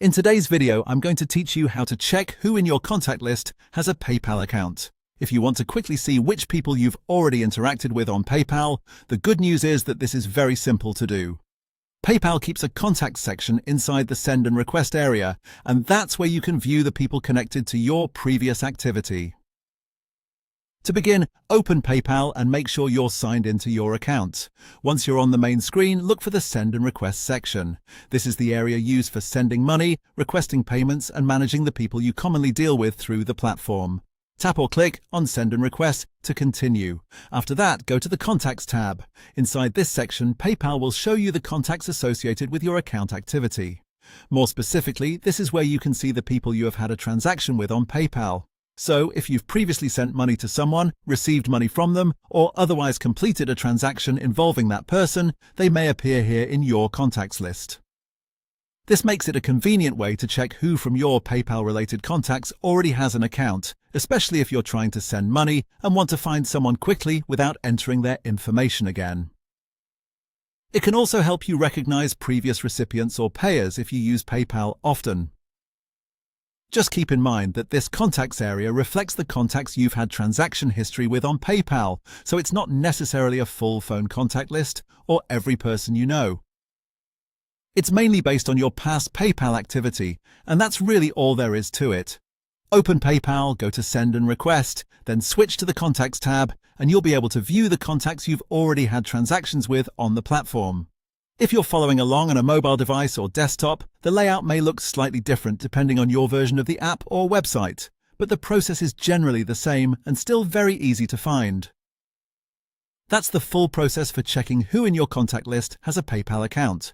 In today's video, I'm going to teach you how to check who in your contact list has a PayPal account. If you want to quickly see which people you've already interacted with on PayPal, the good news is that this is very simple to do. PayPal keeps a contacts section inside the send and request area, and that's where you can view the people connected to your previous activity. To begin, open PayPal and make sure you're signed into your account. Once you're on the main screen, look for the Send and Request section. This is the area used for sending money, requesting payments, and managing the people you commonly deal with through the platform. Tap or click on Send and Request to continue. After that, go to the Contacts tab. Inside this section, PayPal will show you the contacts associated with your account activity. More specifically, this is where you can see the people you have had a transaction with on PayPal. So, if you've previously sent money to someone, received money from them, or otherwise completed a transaction involving that person, they may appear here in your contacts list. This makes it a convenient way to check who from your PayPal-related contacts already has an account, especially if you're trying to send money and want to find someone quickly without entering their information again. It can also help you recognize previous recipients or payers if you use PayPal often. Just keep in mind that this contacts area reflects the contacts you've had transaction history with on PayPal, so it's not necessarily a full phone contact list or every person you know. It's mainly based on your past PayPal activity, and that's really all there is to it. Open PayPal, go to Send and Request, then switch to the Contacts tab, and you'll be able to view the contacts you've already had transactions with on the platform. If you're following along on a mobile device or desktop, the layout may look slightly different depending on your version of the app or website, but the process is generally the same and still very easy to find. That's the full process for checking who in your contact list has a PayPal account.